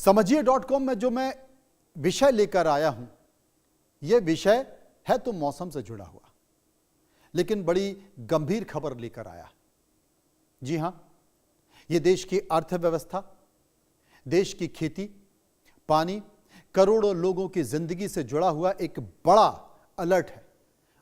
समझिए.com में जो मैं विषय लेकर आया हूं, यह विषय है तो मौसम से जुड़ा हुआ, लेकिन बड़ी गंभीर खबर लेकर आया। जी हां, यह देश की अर्थव्यवस्था, देश की खेती, पानी, करोड़ों लोगों की जिंदगी से जुड़ा हुआ एक बड़ा अलर्ट है।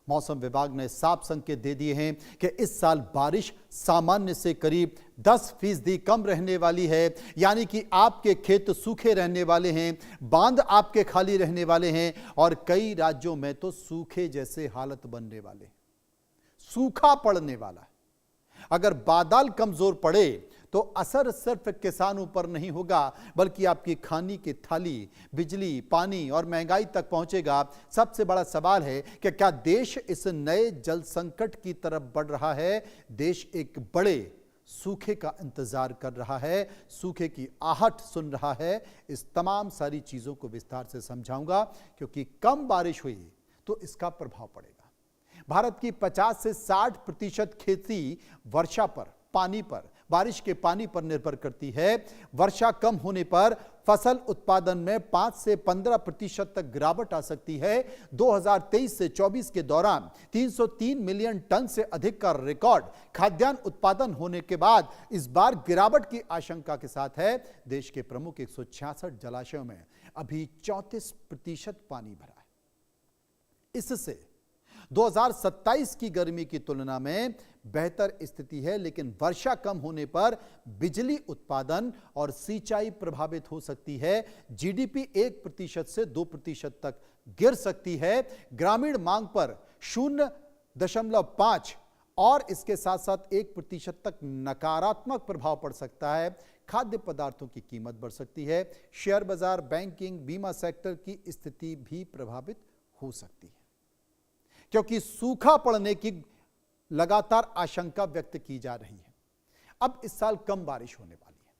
मौसम विभाग ने साफ संकेत दे दिए हैं कि इस साल बारिश सामान्य से करीब 10% कम रहने वाली है, यानी कि आपके खेत सूखे रहने वाले हैं, बांध आपके खाली रहने वाले हैं और कई राज्यों में तो सूखे जैसे हालत बनने वाले, सूखा पड़ने वाला है। अगर बादल कमजोर पड़े तो असर सिर्फ किसानों पर नहीं होगा, बल्कि आपकी खाने की थाली, बिजली, पानी और महंगाई तक पहुंचेगा। सबसे बड़ा सवाल है कि क्या देश इस नए जल संकट की तरफ बढ़ रहा है? देश एक बड़े सूखे का इंतजार कर रहा है, सूखे की आहट सुन रहा है। इस तमाम सारी चीजों को विस्तार से समझाऊंगा, क्योंकि कम बारिश हुई तो इसका प्रभाव पड़ेगा। भारत की 50 से 60% खेती वर्षा पर, पानी पर, बारिश के पानी पर निर्भर करती है। वर्षा कम होने पर फसल उत्पादन में 5 से 15% तक गिरावट आ सकती है। 2023 से 24 के दौरान 303 मिलियन टन से अधिक का रिकॉर्ड खाद्यान्न उत्पादन होने के बाद इस बार गिरावट की आशंका के साथ है। देश के प्रमुख 166 जलाशयों में अभी 34% पानी भरा है। इससे 2027 की गर्मी की तुलना में बेहतर स्थिति है, लेकिन वर्षा कम होने पर बिजली उत्पादन और सिंचाई प्रभावित हो सकती है। जीडीपी 1% से 2% तक गिर सकती है। ग्रामीण मांग पर 0.5 और इसके साथ साथ 1% तक नकारात्मक प्रभाव पड़ सकता है। खाद्य पदार्थों की कीमत बढ़ सकती है। शेयर बाजार, बैंकिंग, बीमा सेक्टर की स्थिति भी प्रभावित हो सकती है, क्योंकि सूखा पड़ने की लगातार आशंका व्यक्त की जा रही है। अब इस साल कम बारिश होने वाली है।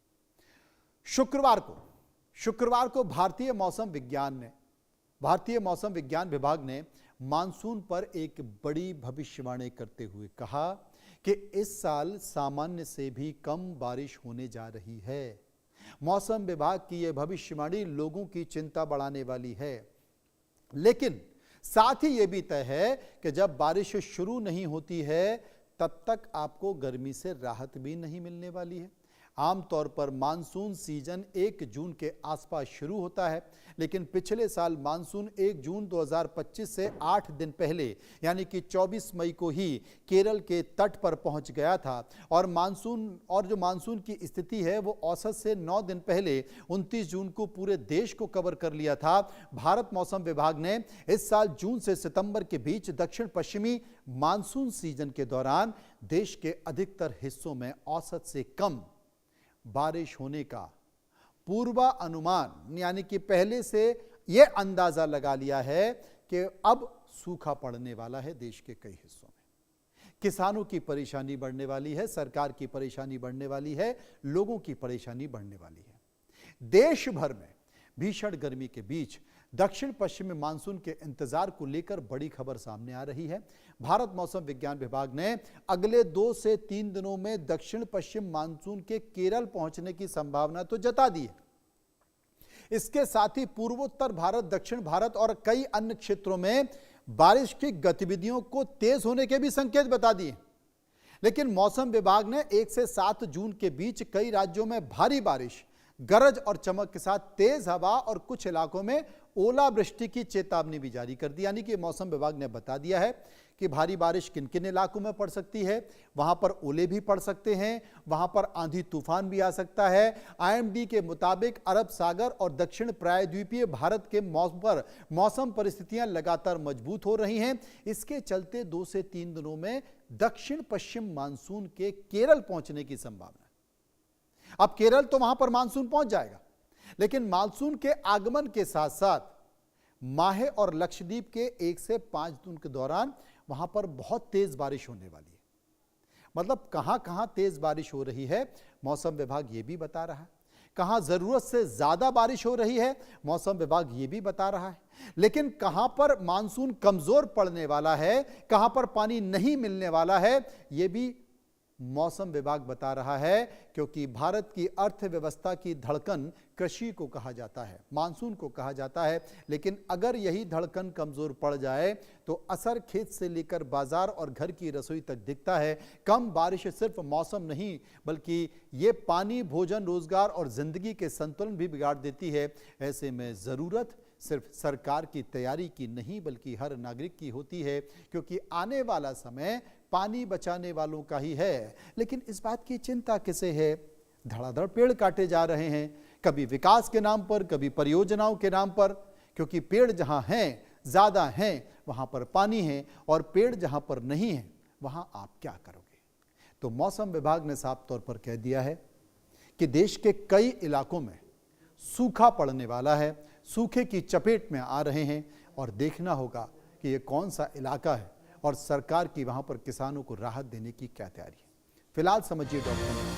शुक्रवार को भारतीय मौसम विज्ञान विभाग ने मानसून पर एक बड़ी भविष्यवाणी करते हुए कहा कि इस साल सामान्य से भी कम बारिश होने जा रही है। मौसम विभाग की यह भविष्यवाणी लोगों की चिंता बढ़ाने वाली है, लेकिन साथ ही यह भी तय है कि जब बारिश शुरू नहीं होती है तब तक आपको गर्मी से राहत भी नहीं मिलने वाली है। आमतौर पर मानसून सीजन 1 जून के आसपास शुरू होता है, लेकिन पिछले साल मानसून 1 जून 2025 से 8 दिन पहले यानी कि 24 मई को ही केरल के तट पर पहुंच गया था और जो मानसून की स्थिति है वो औसत से 9 दिन पहले 29 जून को पूरे देश को कवर कर लिया था। भारत मौसम विभाग ने इस साल जून से सितंबर के बीच दक्षिण पश्चिमी मानसून सीजन के दौरान देश के अधिकतर हिस्सों में औसत से कम बारिश होने का पूर्वानुमान यानी कि पहले से यह अंदाजा लगा लिया है कि अब सूखा पड़ने वाला है देश के कई हिस्सों में। किसानों की परेशानी बढ़ने वाली है, सरकार की परेशानी बढ़ने वाली है, लोगों की परेशानी बढ़ने वाली है। देश भर में भीषण गर्मी के बीच दक्षिण पश्चिमी मानसून के इंतजार को लेकर बड़ी खबर सामने आ रही है। भारत मौसम विज्ञान विभाग ने अगले 2 से 3 दिनों में दक्षिण पश्चिम मानसून के केरल पहुंचने की संभावना तो जता दी है। इसके साथ ही पूर्वोत्तर भारत, दक्षिण भारत और कई अन्य क्षेत्रों में बारिश की गतिविधियों को तेज होने के भी संकेत बता दिए। लेकिन मौसम विभाग ने 1 से 7 जून के बीच कई राज्यों में भारी बारिश, गरज और चमक के साथ तेज हवा और कुछ इलाकों में ओलावृष्टि की चेतावनी भी जारी कर दी। यानी कि मौसम विभाग ने बता दिया है कि भारी बारिश किन किन इलाकों में पड़ सकती है। वहां पर ओले भी पड़ सकते हैं, वहां पर आंधी तूफान भी आ सकता है। आईएमडी के मुताबिक अरब सागर और दक्षिण प्रायद्वीपीय भारत के मौसम परिस्थितियां लगातार मजबूत हो रही हैं। इसके चलते 2 से 3 दिनों में दक्षिण पश्चिम मानसून के केरल पहुंचने की संभावना है। अब केरल तो वहां पर मानसून पहुंच जाएगा, लेकिन मानसून के आगमन के साथ साथ माहे और लक्षद्वीप के 1 से 5 दिन के दौरान वहां पर बहुत तेज बारिश होने वाली है। मतलब कहां कहां तेज बारिश हो रही है मौसम विभाग ये भी बता रहा है, कहां जरूरत से ज्यादा बारिश हो रही है मौसम विभाग ये भी बता रहा है। लेकिन कहां पर मानसून कमजोर पड़ने वाला है, कहां पर पानी नहीं मिलने वाला है, ये भी मौसम विभाग बता रहा है, क्योंकि भारत की अर्थव्यवस्था की धड़कन कृषि को कहा जाता है, मानसून को कहा जाता है। लेकिन अगर यही धड़कन कमजोर पड़ जाए तो असर खेत से लेकर बाजार और घर की रसोई तक दिखता है। कम बारिश सिर्फ मौसम नहीं, बल्कि ये पानी, भोजन, रोजगार और जिंदगी के संतुलन भी बिगाड़ देती है। ऐसे में जरूरत सिर्फ सरकार की तैयारी की नहीं, बल्कि हर नागरिक की होती है, क्योंकि आने वाला समय पानी बचाने वालों का ही है। लेकिन इस बात की चिंता किसे है? धड़ाधड़ पेड़ काटे जा रहे हैं, कभी विकास के नाम पर, कभी परियोजनाओं के नाम पर। क्योंकि पेड़ जहां हैं, ज्यादा हैं, वहां पर पानी है, और पेड़ जहां पर नहीं है, वहां आप क्या करोगे? तो मौसम विभाग ने साफ तौर पर कह दिया है कि देश के कई इलाकों में सूखा पड़ने वाला है, सूखे की चपेट में आ रहे हैं, और देखना होगा कि ये कौन सा इलाका है और सरकार की वहां पर किसानों को राहत देने की क्या तैयारी है। फिलहाल समझिए डॉक्टर